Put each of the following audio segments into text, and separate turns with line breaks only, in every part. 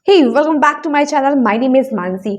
Hey, welcome back to my channel. My name is Mansi.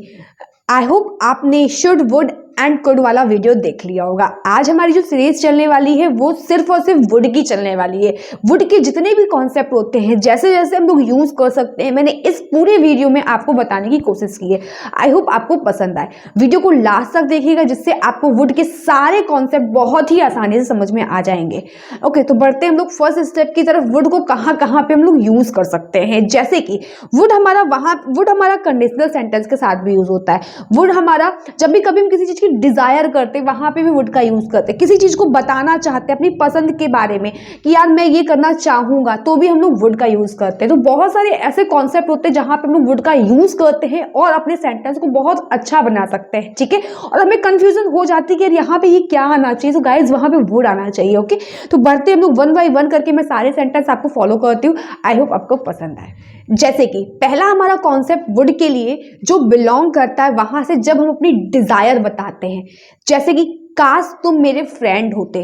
I hope आपने should would and could वाला video देख लिया होगा। आज हमारी जो सीरीज चलने वाली है वो सिर्फ और सिर्फ वुड की चलने वाली है। वुड के जितने भी कॉन्सेप्ट होते हैं, जैसे जैसे हम लोग यूज कर सकते हैं, मैंने इस पूरे वीडियो में आपको बताने की कोशिश की है। आई होप आपको पसंद आए। वीडियो को लास्ट तक देखिएगा, जिससे आपको वुड के सारे कॉन्सेप्ट बहुत ही आसानी से समझ में आ जाएंगे। ओके, तो बढ़ते हम लोग फर्स्ट स्टेप की तरफ। वुड को कहाँ कहाँ पे हम लोग यूज कर सकते हैं, जैसे कि वुड हमारा कंडीशनल सेंटेंस के साथ भी यूज होता है। वुड हमारा जब भी कभी हम किसी चीज की डिजायर करते हैं, वहां पे भी वुड का यूज करते हैं। किसी चीज को बताना चाहते हैं अपनी पसंद के बारे में कि यार मैं ये करना चाहूंगा, तो भी हम लोग वुड का यूज करते हैं। तो बहुत सारे ऐसे कॉन्सेप्ट होते हैं जहां पे हम लोग वुड का यूज करते हैं और अपने सेंटेंस को बहुत अच्छा बना सकते हैं। ठीक है, और हमें कंफ्यूजन हो जाती है कि यार यहाँ पे ये क्या आना चाहिए, तो गाइज वहां पे वुड आना चाहिए। ओके, तो बढ़ते हम लोग वन बाय वन करके मैं सारे सेंटेंस आपको फॉलो करती हूँ। आई होप आपको पसंद आए। जैसे कि पहला हमारा कॉन्सेप्ट वुड के लिए जो बिलोंग करता है वहां से, जब हम अपनी डिजायर बताते हैं, जैसे कि काश तुम मेरे फ्रेंड होते,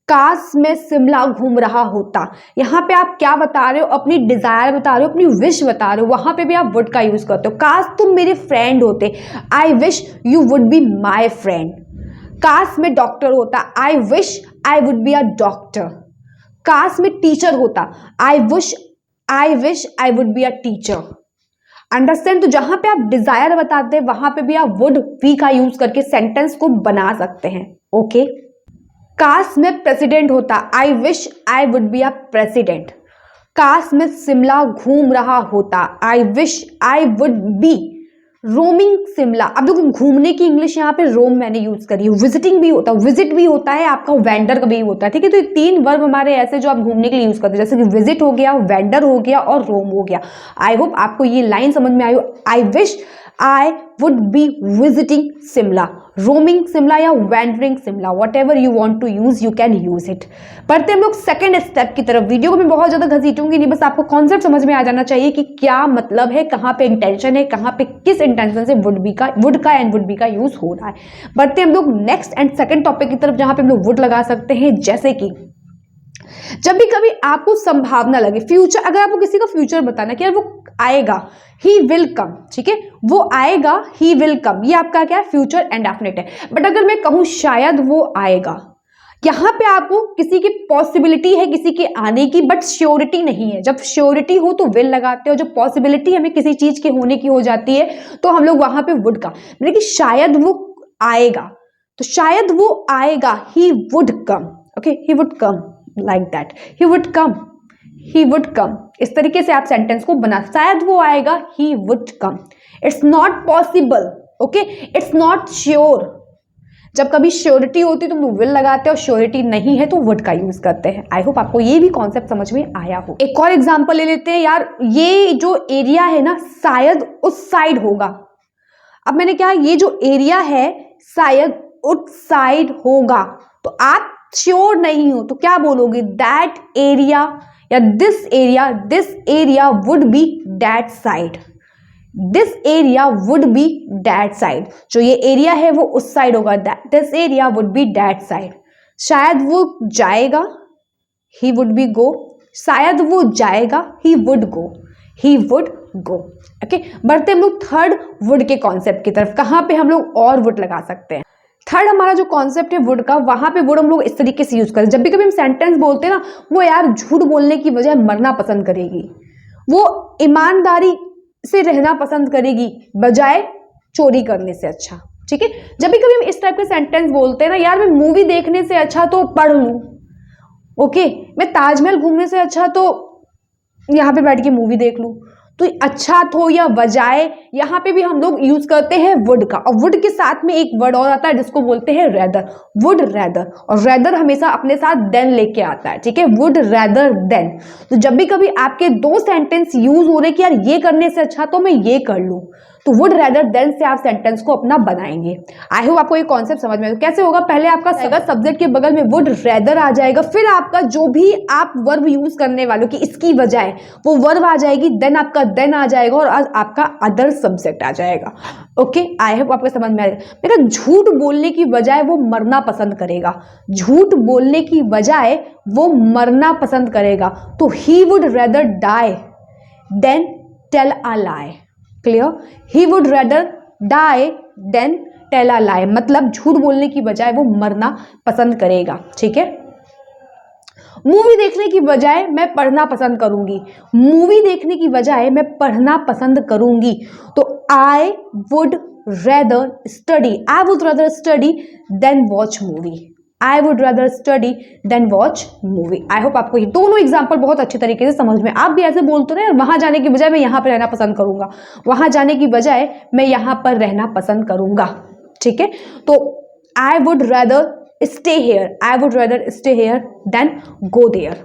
काश मैं शिमला घूम रहा होता। यहाँ पे आप क्या बता रहे हो? अपनी डिजायर बता रहे हो, अपनी विश बता रहे हो। वहां पे भी आप वुड का यूज करते हो। काश तुम मेरे फ्रेंड होते, I wish you would be my friend. काश मैं डॉक्टर होता, I wish I would be a doctor. काश मैं टीचर होता, I wish I would be a teacher. Understand? तो जहां पे आप डिजायर बताते हैं वहां पे भी आप वुड बी का यूज करके सेंटेंस को बना सकते हैं। ओके, काश मैं प्रेसिडेंट होता, I wish I would be a president. काश मैं शिमला घूम रहा होता, I wish I would be roaming Shimla. अब देखो, घूमने की इंग्लिश यहाँ पे रोम मैंने यूज करी है। विजिटिंग भी होता है, विजिट भी होता है आपका, वेंडर का भी होता है। ठीक है, तो ये तीन वर्ब हमारे ऐसे जो आप घूमने के लिए यूज करते हैं, जैसे कि विजिट हो गया, वेंडर हो गया और रोम हो गया। आई होप आपको ये लाइन समझ में आई हो। I wish I would be visiting Shimla, roaming Shimla या wandering Shimla, what ever you want to use you can use it. पढ़ते हम लोग सेकेंड स्टेप की तरफ। वीडियो को मैं बहुत ज्यादा घसीटूंगी नहीं, बस आपको कॉन्सेप्ट समझ में आ जाना चाहिए कि क्या मतलब है, कहाँ पे इंटेंशन है, कहाँ पे किस इंटेंशन से वुड का एंड वुड बी का यूज हो रहा है। बढ़ते हम लोग नेक्स्ट एंड सेकेंड टॉपिक की तरफ, जहां पे हम लोग वुड लगा सकते हैं। जैसे कि जब भी कभी आपको संभावना लगे, फ्यूचर, अगर आपको किसी का फ्यूचर बताना कि यार वो आएगा, ही विल कम। ठीक है, वो आएगा, ही विल कम, ये आपका क्या है? फ्यूचर इंडेफिनिट है। बट अगर मैं कहूं शायद वो आएगा, यहां पे आपको किसी की पॉसिबिलिटी है किसी के आने की, बट श्योरिटी नहीं है। जब श्योरिटी हो तो विल लगाते हो, जब पॉसिबिलिटी हमें किसी चीज के होने की हो जाती है तो हम लोग वहां पे वुड का, मतलब कि शायद वो आएगा, तो शायद वो आएगा, he would come. Okay, he would come, like that, he would come, he would come. इस तरीके से आप सेंटेंस को बना, शायद वो आएगा, he would come. It's not possible, okay, it's not sure. जब कभी श्योरिटी होती है तो हम विल लगाते हैं, और श्योरिटी नहीं है तो वुड का यूज करते हैं। आई होप आपको ये भी कॉन्सेप्ट समझ में आया हो। एक और एग्जांपल ले लेते हैं। यार ये जो एरिया है ना, शायद उस साइड होगा। अब मैंने क्या, ये जो एरिया है शायद उस साइड होगा, तो आप श्योर नहीं हो तो क्या बोलोगे? दैट एरिया या this area would be that side. This area would be that side. जो ये एरिया है वो उस साइड होगा, this area would be that side. शायद वो जाएगा, ही वुड बी गो। शायद वो जाएगा, he would go, he would go. Okay, बढ़ते हम लोग थर्ड वुड के कॉन्सेप्ट की तरफ। कहां पे हम लोग और वुड लगा सकते हैं? थर्ड हमारा जो कॉन्सेप्ट है वुड का, वहां पे वुड हम लोग इस तरीके से यूज करें। जब भी कभी हम सेंटेंस बोलते हैं ना, वो यार झूठ बोलने की बजाय मरना पसंद करेगी, वो ईमानदारी से रहना पसंद करेगी बजाय चोरी करने से अच्छा। ठीक है, जब भी कभी हम इस टाइप के सेंटेंस बोलते हैं ना, यार मैं मूवी देखने से अच्छा तो पढ़ लूं, ओके, मैं ताजमहल घूमने से अच्छा तो यहाँ पे बैठ के मूवी देख लूं, तो अच्छा तो या बजाय, यहाँ पे भी हम लोग यूज करते हैं वुड का। और वुड के साथ में एक वर्ड और आता है जिसको बोलते हैं रेदर, वुड रेदर। और रेदर हमेशा अपने साथ देन लेके आता है। ठीक है, वुड रेदर देन। तो जब भी कभी आपके दो सेंटेंस यूज हो रहे कि यार ये करने से अच्छा तो मैं ये कर लूं, तो वुड रेदर देन से आप सेंटेंस को अपना बनाएंगे। आई होप आपको ये कॉन्सेप्ट समझ में आएगा। कैसे होगा? पहले आपका अगर सब्जेक्ट के बगल में वुड रेदर आ जाएगा, फिर आपका जो भी आप वर्ब यूज करने वाले हो कि इसकी बजाय, वो वर्ब आ जाएगी, देन आपका देन आ जाएगा और आपका अदर सब्जेक्ट आ जाएगा। ओके, आई होप आपको समझ में आएगा। मेरा झूठ बोलने की बजाय वो मरना पसंद करेगा, झूठ बोलने की बजाय वो मरना पसंद करेगा, तो he would rather die then tell a lie. Clear. He would rather die then tell a लाई, मतलब झूठ बोलने की बजाय वो मरना पसंद करेगा। ठीक है। मूवी देखने की बजाय मैं पढ़ना पसंद करूंगी, मूवी देखने की बजाय मैं पढ़ना पसंद करूंगी। तो I would rather study, I would rather study than watch movie, I would rather study than watch movie. I hope आपको ये दोनों एग्जाम्पल बहुत अच्छे तरीके से समझ में, आप भी ऐसे बोलते रहे, वहां जाने की बजाय मैं यहां पर रहना पसंद करूंगा, वहां जाने की बजाय मैं यहां पर रहना पसंद करूंगा। ठीक है। तो I would rather stay here, I would rather stay here than go there.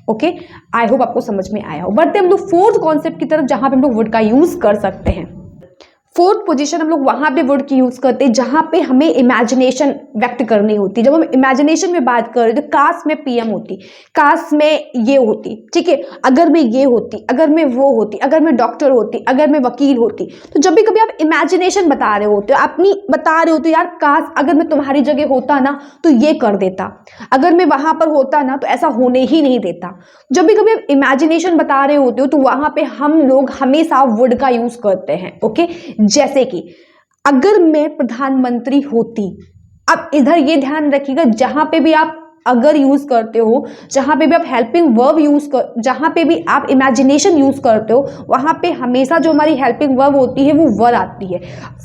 Okay, I hope आपको समझ में आया हो। बढ़ते हम लोग फोर्थ कॉन्सेप्ट की तरफ, जहां पे हम लोग वुड का यूज कर सकते हैं। फोर्थ पोजीशन हम लोग वहां पे वर्ड की यूज करते हैं जहां पे हमें इमेजिनेशन व्यक्त करनी होती है। जब हम इमेजिनेशन में बात कर रहे तो काश में पीएम होती, काश में ये होती, ठीक है, अगर मैं ये होती, अगर मैं वो होती, अगर मैं डॉक्टर होती, अगर मैं वकील होती। तो जब भी कभी आप इमेजिनेशन बता रहे होते हो, अपनी बता रहे होते हो, यार काश अगर मैं तुम्हारी जगह होता ना तो ये कर देता, अगर मैं वहां पर होता ना तो ऐसा होने ही नहीं देता। जब भी कभी आप इमेजिनेशन बता रहे होते हो तो वहां पे हम लोग हमेशा वुड का यूज करते हैं। ओके, जैसे कि अगर मैं प्रधानमंत्री होती, अब इधर ये ध्यान रखिएगा जहां पे भी आप अगर यूज करते हो, जहां पे भी आप हेल्पिंग वर्ब यूज कर, जहां पे भी आप इमेजिनेशन यूज करते हो, वहां पे हमेशा जो हमारी हेल्पिंग वर्ब होती है वो वर आती है।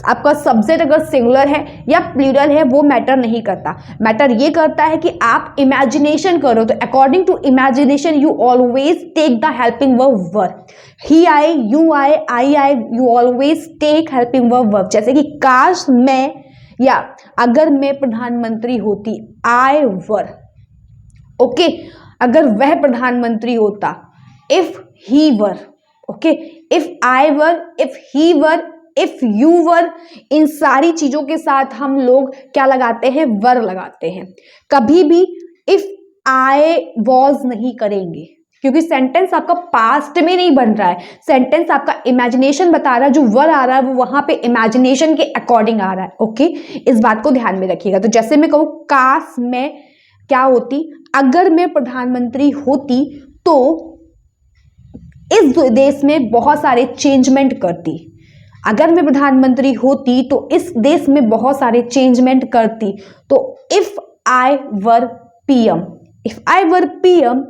आपका सब्जेक्ट अगर सिंगुलर है या प्लूरल है वो मैटर नहीं करता, मैटर ये करता है कि आप इमेजिनेशन करो। तो according to imagination you always take the helping verb were. He I, you I, you always take helping verb. जैसे कि काश मैं या अगर मैं प्रधानमंत्री होती, आई वर। ओके, अगर वह प्रधानमंत्री होता, if he were. Okay, if I were, if he were, if you वर, इन सारी चीजों के साथ हम लोग क्या लगाते हैं, वर लगाते हैं। कभी भी इफ आई वॉज नहीं करेंगे, क्योंकि सेंटेंस आपका पास्ट में नहीं बन रहा है, सेंटेंस आपका इमेजिनेशन बता रहा है, जो वर आ रहा है वो वहां पे इमेजिनेशन के अकॉर्डिंग आ रहा है। ओके, इस बात को ध्यान में रखिएगा। तो जैसे मैं कहूँ काश मैं क्या होती, अगर मैं प्रधानमंत्री होती तो इस देश में बहुत सारे चेंजमेंट करती, अगर मैं प्रधानमंत्री होती तो इस देश में बहुत सारे चेंजमेंट करती। तो if I were PM, if I were PM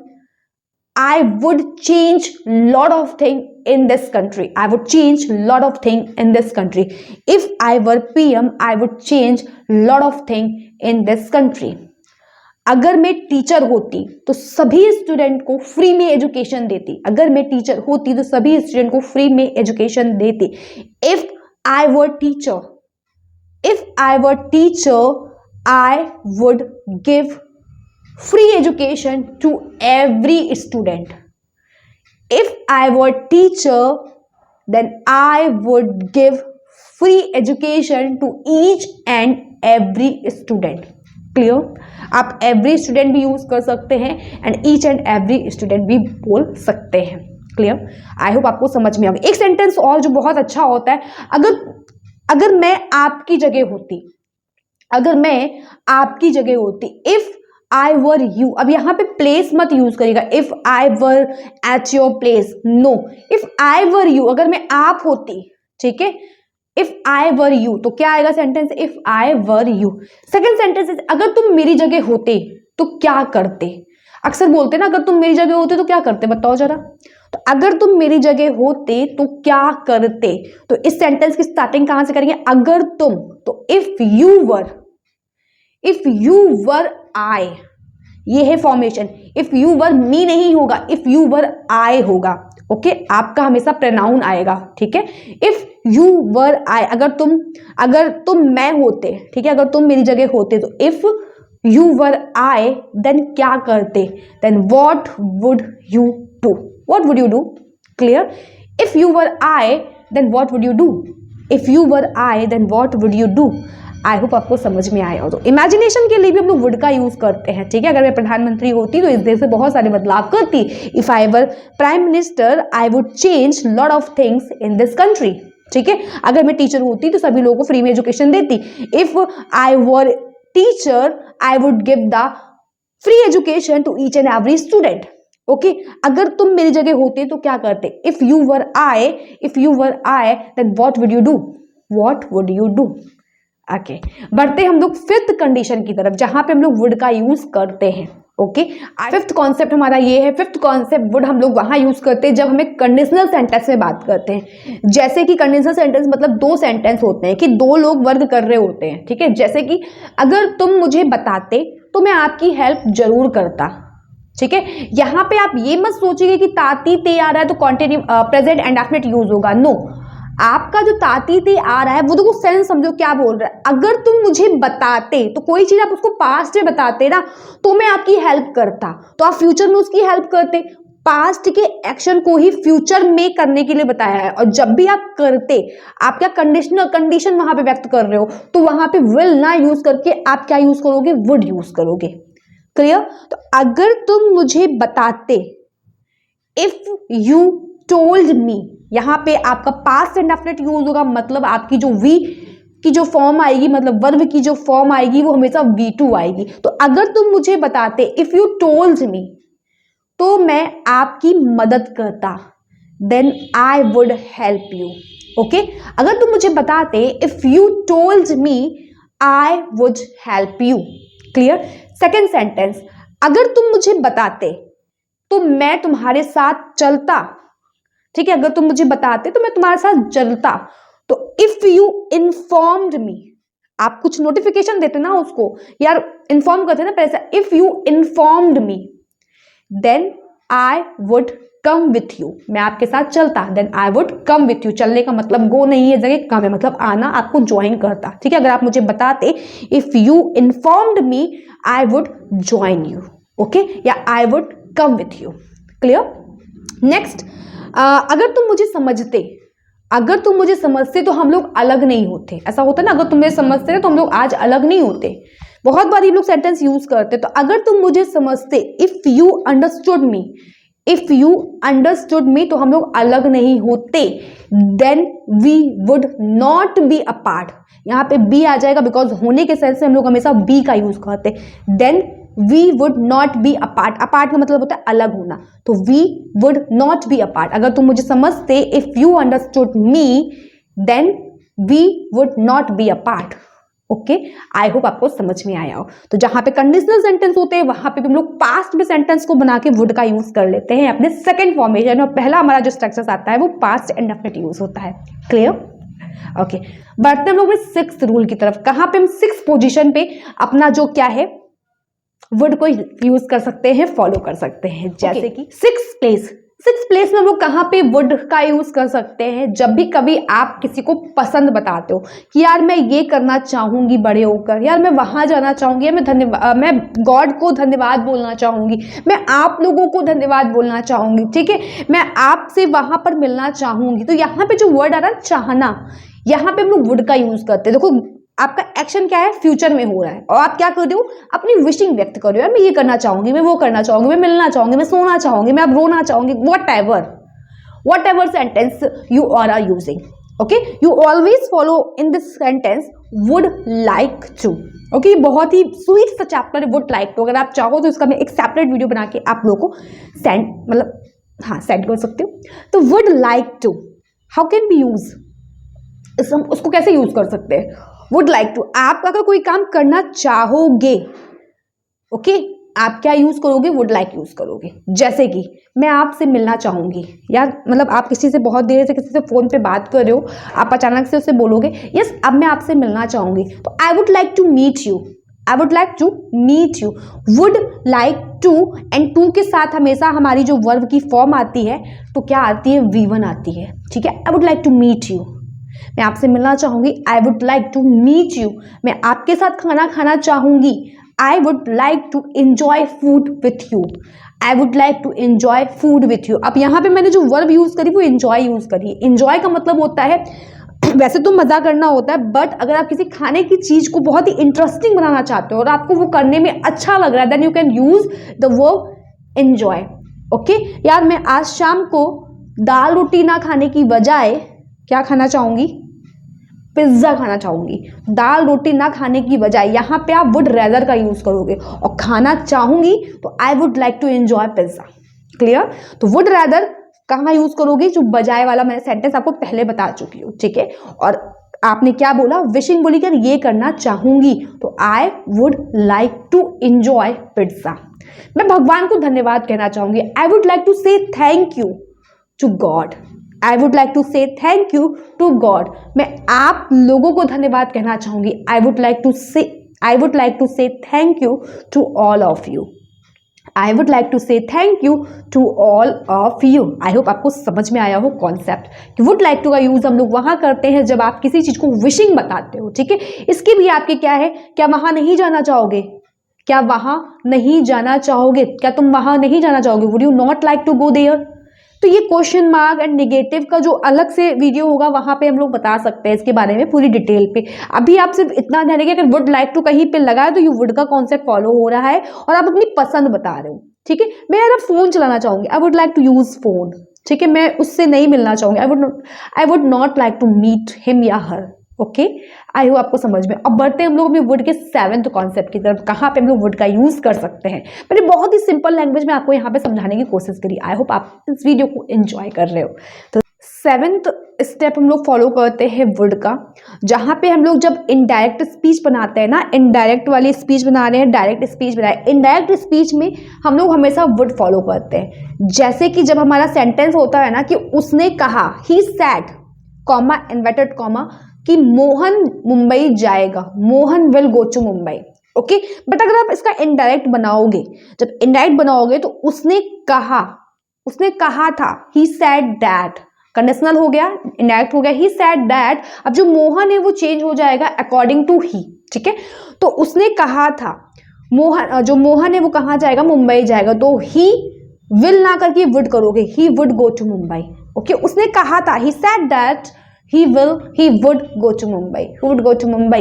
I would change lot of thing in this country. I would change lot of thing in this country. If I were PM, I would change lot of thing in this country. अगर मैं teacher होती तो सभी student को free में education देती, अगर मैं टीचर होती तो सभी स्टूडेंट को फ्री में एजुकेशन देती। If I were teacher, if I were teacher, I would give free education to every student. If I were teacher, then I would give free education to each and every student. Clear? आप every student भी use कर सकते हैं and each and every student भी बोल सकते हैं। Clear? आई hope आपको समझ में आ गया। एक सेंटेंस और जो बहुत अच्छा होता है, अगर मैं आपकी जगह होती, अगर मैं आपकी जगह होती, इफ आई वर यू। अब यहां पे प्लेस मत यूज करिएगा, if I were at your place, no, if I were you, अगर मैं आप होती, ठीक है, इफ आई वर यू तो क्या आएगा sentence, if I were you. Second sentence, अगर तुम मेरी जगह होते तो क्या करते। अक्सर बोलते ना अगर तुम मेरी जगह होते तो क्या करते, बताओ जरा। तो अगर तुम मेरी जगह होते तो क्या करते। तो इस सेंटेंस की स्टार्टिंग कहां से करेंगे, अगर तुम, तो if you were, if you were आई, ये है फॉर्मेशन। इफ यू वर मी नहीं होगा, इफ यू वर आई होगा। ओके, आपका हमेशा प्रोनाउन आएगा, ठीक है। इफ यू वर आई, अगर तुम मैं होते, ठीक है, अगर तुम मेरी जगह होते तो if you were I then क्या करते, then what would you do, what would you do. Clear? If you were I then what would you do, if you were I then what would you do. I hope आपको समझ में आया हो। तो imagination के लिए भी हम लोग वुड का यूज करते हैं, ठीक है। अगर मैं प्रधानमंत्री होती तो इस देश से बहुत सारे बदलाव करती। If I were prime minister I would change lot of things in this country, ठीक है। अगर मैं टीचर होती तो सभी लोगों को फ्री में एजुकेशन देती। If I were teacher I would give the free education to each and every student. Okay अगर तुम मेरी जगह होते तो क्या करते? If you were I then what would you do? What would you do? Okay बढ़ते हम लोग फिफ्थ कंडीशन की तरफ, जहां पे हम लोग वुड का यूज करते हैं। ओके फिफ्थ कॉन्सेप्ट हमारा ये है। फिफ्थ कॉन्सेप्ट वुड हम लोग वहां यूज करते हैं जब हमें कंडीशनल सेंटेंस में बात करते हैं। जैसे कि कंडीशनल सेंटेंस मतलब दो सेंटेंस होते हैं कि दो लोग वर्क कर रहे होते हैं, ठीक है। जैसे कि अगर तुम मुझे बताते तो मैं आपकी हेल्प जरूर करता, ठीक है। यहां पे आप ये मत सोचिए कि ताती ते आ रहा है तो कॉन्टिन्यू प्रेजेंट इंडेफिनिट यूज होगा। नो, आपका जो ताती ते आ रहा है वो देखो सेंस समझो क्या बोल रहा है। अगर तुम मुझे बताते तो कोई चीज आप उसको पास्ट में बताते ना तो मैं आपकी हेल्प करता, तो आप फ्यूचर में उसकी हेल्प करते। पास्ट के एक्शन को ही फ्यूचर में करने के लिए बताया है, और जब भी आप करते आप क्या कंडीशन वहां पे व्यक्त कर रहे हो, तो वहां पे विल ना यूज करके आप क्या यूज करोगे? वुड यूज करोगे। क्लियर? तो अगर तुम मुझे बताते, इफ यू टोल्ड मी, यहां पे आपका पास्ट इंडेफिनिट यूज होगा, मतलब आपकी जो वी की जो फॉर्म आएगी, मतलब वर्ब की जो फॉर्म आएगी वो हमेशा V2 आएगी। तो अगर तुम मुझे बताते, इफ यू टोल्ड मी, तो मैं आपकी मदद करता, then I would help you. Okay अगर तुम मुझे बताते, if you told me I would help you. Clear? Second sentence, अगर तुम मुझे बताते तो मैं तुम्हारे साथ चलता, ठीक है। अगर तुम मुझे बताते तो मैं तुम्हारे साथ चलता। तो इफ यू इन्फॉर्म्ड मी, आप कुछ नोटिफिकेशन देते ना उसको, यार इन्फॉर्म करते ना पहले से, if you informed me then I would come with you, मैं आपके साथ चलता, then I would come with you. चलने का मतलब गो नहीं है, जगह कम है, मतलब आना, आपको ज्वाइन करता, ठीक है। अगर आप मुझे बताते, if you informed me I would join you, okay, या आई would come with you. Clear? Next, अगर तुम मुझे समझते तो हम लोग अलग नहीं होते। ऐसा होता है ना, अगर तुम मुझे समझते तो हम लोग आज अलग नहीं होते। बहुत बार ये लोग सेंटेंस यूज करते। तो अगर तुम मुझे समझते, इफ यू अंडरस्टूड मी, तो हम लोग अलग नहीं होते, then we would not be apart. यहाँ पे बी आ जाएगा बिकॉज होने के सेंस से हम लोग हमेशा बी का यूज करते। Then we would not be apart, apart का मतलब होता है अलग होना, तो we would not be apart. अगर तुम मुझे समझते, if you understood me then we would not be apart. Okay I hope आपको समझ में आया हो। तो जहां पे कंडीशनल सेंटेंस होते हैं वहां पे भी हम लोग पास्ट में सेंटेंस को बना के वुड का यूज कर लेते हैं अपने सेकंड फॉर्मेशन, और पहला हमारा जो स्ट्रक्चर आता है वो पास्ट इंडेफिनिट यूज होता है। क्लियर? ओके बढ़ते हम लोग सिक्स्थ रूल की तरफ, कहां पे हम सिक्स पोजीशन पे अपना जो क्या है वर्ड को यूज कर सकते हैं, फॉलो कर सकते हैं। जैसे कि सिक्स प्लेस में हम लोग कहाँ पे वुड का यूज कर सकते हैं? जब भी कभी आप किसी को पसंद बताते हो कि यार मैं ये करना चाहूंगी बड़े होकर, यार मैं वहां जाना चाहूंगी, मैं गॉड को धन्यवाद बोलना चाहूंगी, मैं आप लोगों को धन्यवाद बोलना चाहूंगी, ठीक है, मैं आपसे वहां पर मिलना चाहूंगी। तो यहाँ पे जो वर्ड आ रहा है चाहना, यहाँ पे हम लोग वुड का यूज करते हैं। देखो आपका एक्शन क्या है? फ्यूचर में हो रहा है, और आप क्या कर रहे हो? अपनी विशिंग व्यक्त कर रहे हो, यार मैं ये करना चाहूंगी, मैं वो करना चाहूंगी, मैं मिलना चाहूंगी, मैं सोना चाहूंगी, मैं अब रोना चाहूंगी, whatever sentence you are using. Okay you always follow in this sentence would like to. Okay ये बहुत ही स्वीट सा चैप्टर है वुड लाइक टू। अगर आप चाहो तो इसका मैं एक सेपरेट वीडियो बना के आप लोगों को सेंड कर सकते हो। तो would like to how can be use, उसको कैसे यूज कर सकते हैं? वुड लाइक टू, आप अगर कोई काम करना चाहोगे, ओके आप क्या यूज करोगे? वुड लाइक यूज करोगे। जैसे कि मैं आपसे मिलना चाहूंगी, यार मतलब आप किसी से बहुत देर से किसी से फोन पे बात कर रहे हो, आप अचानक से उससे बोलोगे यस अब मैं आपसे मिलना चाहूंगी, तो I would like to meet you, would like to, and to के साथ हमेशा हमारी जो वर्ब की फॉर्म आती है तो क्या आती है? V1 आती है, ठीक है। I would like to meet you, मैं आपसे मिलना चाहूंगी, I would like to meet you, मैं आपके साथ खाना खाना चाहूंगी, I would like to enjoy food with you, I would like to enjoy food with you. अब यहाँ पे मैंने जो वर्ब यूज करी वो एंजॉय यूज करी। एंजॉय का मतलब होता है वैसे तो मजा करना होता है, बट अगर आप किसी खाने की चीज को बहुत ही इंटरेस्टिंग बनाना चाहते हो और आपको वो करने में अच्छा लग रहा है, then you can use the verb enjoy. Okay यार मैं आज शाम को दाल रोटी ना खाने की बजाय क्या खाना चाहूंगी? पिज्जा खाना चाहूंगी। दाल रोटी ना खाने की बजाय यहाँ पे आप वुड रेदर का यूज करोगे, और खाना चाहूंगी तो I would like to enjoy pizza. Clear? तो वुड रैदर कहाँ यूज करोगे? जो बजाय वाला मैंने सेंटेंस आपको पहले बता चुकी हूँ, ठीक है। और आपने क्या बोला? विशिंग बोली कर ये करना चाहूंगी, तो I would like to enjoy pizza. मैं भगवान को धन्यवाद कहना चाहूंगी, आई वुड लाइक टू से thank you to God. I would like to से थैंक यू टू गॉड। मैं आप लोगों को धन्यवाद कहना चाहूंगी, आई वुड लाइक टू से thank you to all of you. I would like to से thank you to all of you. I hope आपको समझ में आया हो कॉन्सेप्ट कि वुड लाइक टू का यूज हम लोग वहां करते हैं जब आप किसी चीज को विशिंग बताते हो, ठीक है। इसके भी आपके क्या है, क्या वहां नहीं जाना चाहोगे? क्या वहां नहीं जाना चाहोगे? क्या तुम वहां नहीं जाना चाहोगे? Would you not like to go there? तो ये क्वेश्चन मार्क एंड नेगेटिव का जो अलग से वीडियो होगा वहां पे हम लोग बता सकते हैं इसके बारे में पूरी डिटेल पे। अभी आप सिर्फ इतना ध्यान रखिए, अगर वुड लाइक टू कहीं पे लगा है तो ये वुड का कॉन्सेप्ट फॉलो हो रहा है और आप अपनी पसंद बता रहे हो, ठीक है। मैं यार फोन चलाना चाहूंगी, I would like to use phone, ठीक है। मैं उससे नहीं मिलना चाहूंगी, I would not like to meet him या हर। ओके, आई होप आपको समझ में। अब बढ़ते हैं हम लोग अपने वुड के 7th कॉन्सेप्ट की तरफ, कहाँ पे हम लोग वुड का यूज कर सकते हैं। मैंने बहुत ही सिंपल लैंग्वेज में आपको यहाँ पे समझाने की कोशिश करी। आई होप आप इस वीडियो को एंजॉय कर रहे हो। तो 7th स्टेप हम लोग फॉलो करते हैं वुड का, जहाँ पे हम लोग जब इनडायरेक्ट स्पीच बनाते हैं ना, इनडायरेक्ट वाली स्पीच बना रहे हैं, डायरेक्ट स्पीच बना रहे हैं, इनडायरेक्ट स्पीच में हम लोग हमेशा वुड फॉलो करते हैं। जैसे कि जब हमारा सेंटेंस होता है ना कि उसने कहा, he said, comma inverted comma, कि मोहन मुंबई जाएगा, Mohan will go to Mumbai. Okay, but अगर आप इसका इनडायरेक्ट बनाओगे, जब इनडायरेक्ट बनाओगे तो उसने कहा था, ही सैड दैट, कंडीशनल हो गया, इनडायरेक्ट हो गया, ही सैड दैट। अब जो मोहन है वो चेंज हो जाएगा अकॉर्डिंग टू ही, ठीक है। तो उसने कहा था, जो मोहन है वो कहाँ जाएगा? मुंबई जाएगा। तो ही विल ना करके वुड करोगे, he would go to Mumbai. Okay, उसने कहा था, ही sad that he would go to Mumbai, he would go to Mumbai।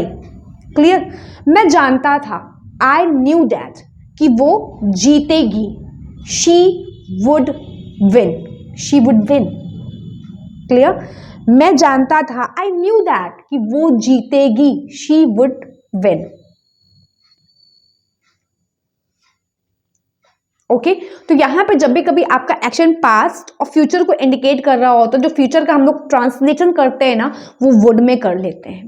Clear? मैं जानता था, I knew that, कि वो जीतेगी, she would win। क्लियर? मैं जानता था, I knew that, कि वो जीतेगी, she would win। ओके, तो यहां पे जब भी कभी आपका एक्शन पास्ट और फ्यूचर को इंडिकेट कर रहा हो तो जो फ्यूचर का हम लोग ट्रांसलेशन करते हैं ना, वो वुड में कर लेते हैं।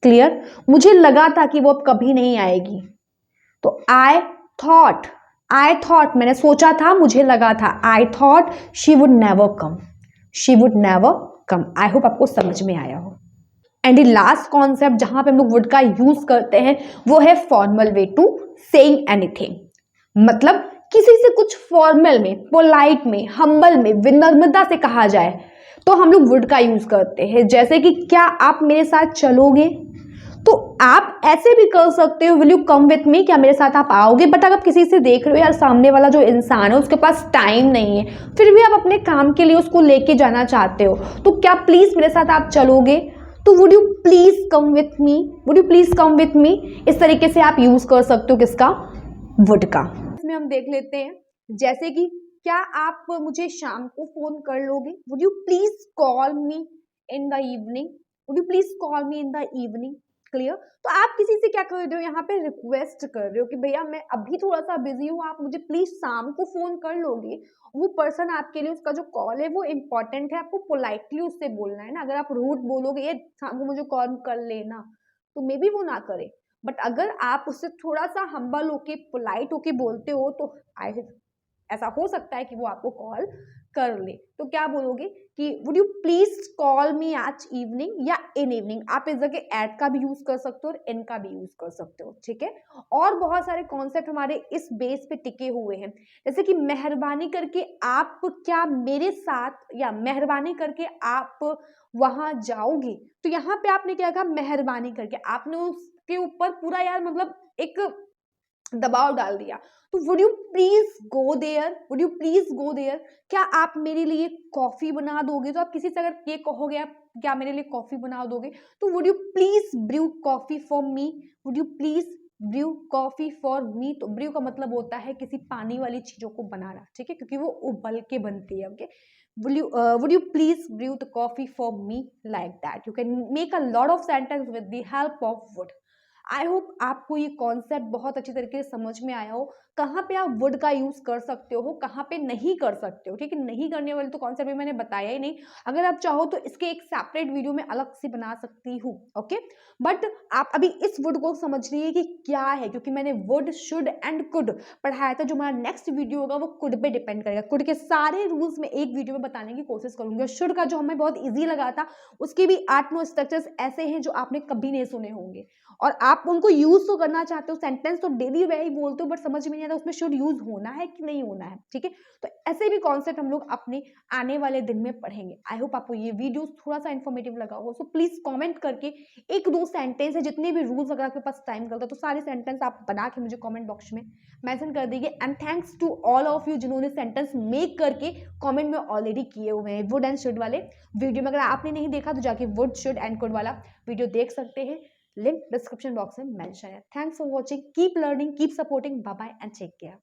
क्लियर? मुझे लगा था कि वो अब कभी नहीं आएगी, तो आई थॉट, मैंने सोचा था, मुझे लगा था, I thought she would never come. I hope आपको समझ में आया हो। एंड लास्ट कॉन्सेप्ट जहां पे हम लोग वुड का यूज करते हैं वो है formal way to saying anything. मतलब किसी से कुछ फॉर्मल में, पोलाइट में, हम्बल में, विनम्रता से कहा जाए तो हम लोग वुड का यूज करते हैं। जैसे कि क्या आप मेरे साथ चलोगे? तो आप ऐसे भी कर सकते हो, will you come with me, क्या मेरे साथ आप आओगे? बट अगर किसी से देख रहे हो यार सामने वाला जो इंसान है उसके पास टाइम नहीं है, फिर भी आप अपने काम के लिए उसको लेके जाना चाहते हो, तो क्या प्लीज मेरे साथ आप चलोगे? तो would you please come with me, इस तरीके से आप यूज कर सकते हो किसका? वुड का। इसमें हम देख लेते हैं, जैसे कि क्या आप मुझे शाम को फोन कर लोगे? Would you please call me in the evening. Clear? तो आप किसी से क्या कर रहे हो यहाँ पे? रिक्वेस्ट कर रहे हो कि भैया मैं अभी थोड़ा सा बिजी हूँ, आप मुझे प्लीज शाम को फोन कर लोगे। वो पर्सन आपके लिए, उसका जो कॉल है वो इंपॉर्टेंट है, आपको पोलाइटली उससे बोलना है ना। अगर आप रूड बोलोगे ये शाम को मुझे कॉल कर लेना, तो मे बी वो ना करे। बट अगर आप उससे थोड़ा सा हम्बल होके, पोलाइट होके बोलते हो तो ऐसा हो सकता है कि वो आपको कॉल कर ले। तो क्या बोलोगे कि would you please call me at evening या इन इवनिंग। आप इस जगह एट का भी यूज कर सकते हो और इन का भी यूज कर सकते हो, ठीक है। और बहुत सारे कॉन्सेप्ट हमारे इस बेस पे टिके हुए हैं, जैसे कि मेहरबानी करके आप क्या मेरे साथ, या मेहरबानी करके आप वहां जाओगे। तो यहाँ पे आपने क्या कहा? मेहरबानी करके। आपने उसके ऊपर पूरा यार मतलब एक दबाव डाल दिया। तो would you please go there, क्या आप मेरे लिए कॉफी बना दोगे? तो आप किसी से अगर ये कहोगे आप क्या मेरे लिए कॉफी बना दोगे, तो would you please brew coffee for me. तो ब्रू का मतलब होता है किसी पानी वाली चीजों को बनाना, ठीक है, क्योंकि वो उबल के बनती है। Okay, would you please brew the coffee for me, like that you can make a lot of sentence with the help of would। I hope आपको ये कॉन्सेप्ट बहुत अच्छी तरीके से समझ में आया हो। कहाँ पे आप वुड का यूज कर सकते हो, कहाँ पे नहीं कर सकते हो, ठीक है। नहीं करने वाले तो कॉन्सेप्ट भी मैंने बताया ही नहीं। अगर आप चाहो तो इसके एक सेपरेट वीडियो में अलग से बना सकती हूँ, ओके। बट आप अभी इस वुड को समझिए कि क्या है, क्योंकि मैंने वुड, शुड एंड कुड पढ़ाया था। जो हमारा नेक्स्ट वीडियो होगा वो कुड पे डिपेंड करेगा। कुड के सारे रूल्स में एक वीडियो में बताने की कोशिश करूंगी। शुड का जो हमें बहुत ईजी लगा था, उसके भी 8-9 स्ट्रक्चर्स ऐसे हैं जो आपने कभी नहीं सुने होंगे और आप उनको यूज तो करना चाहते हो। सेंटेंस तो डेली वही बोलते हो, बट समझ में नहीं आता उसमें शुड यूज होना है कि नहीं होना है, ठीक है। तो ऐसे भी कॉन्सेप्ट हम लोग अपने आने वाले दिन में पढ़ेंगे। आई होप आपको ये वीडियो थोड़ा सा इन्फॉर्मेटिव लगा हो। सो प्लीज कमेंट करके 1-2 सेंटेंस है, जितने भी रूल्स, अगर आपके पास टाइम करता तो सारे सेंटेंस आप बना के मुझे कमेंट बॉक्स में मेंशन कर दीजिए। And thanks to all of you जिन्होंने सेंटेंस मेक करके कमेंट में ऑलरेडी किए हुए हैं वुड एंड शुड वाले वीडियो में। अगर आपने नहीं देखा तो जाके वुड, शुड एंड कुड वाला वीडियो देख सकते हैं। लिंक डिस्क्रिप्शन बॉक्स में मेंशन है। Thanks for watching, keep learning, keep supporting, bye bye and take care.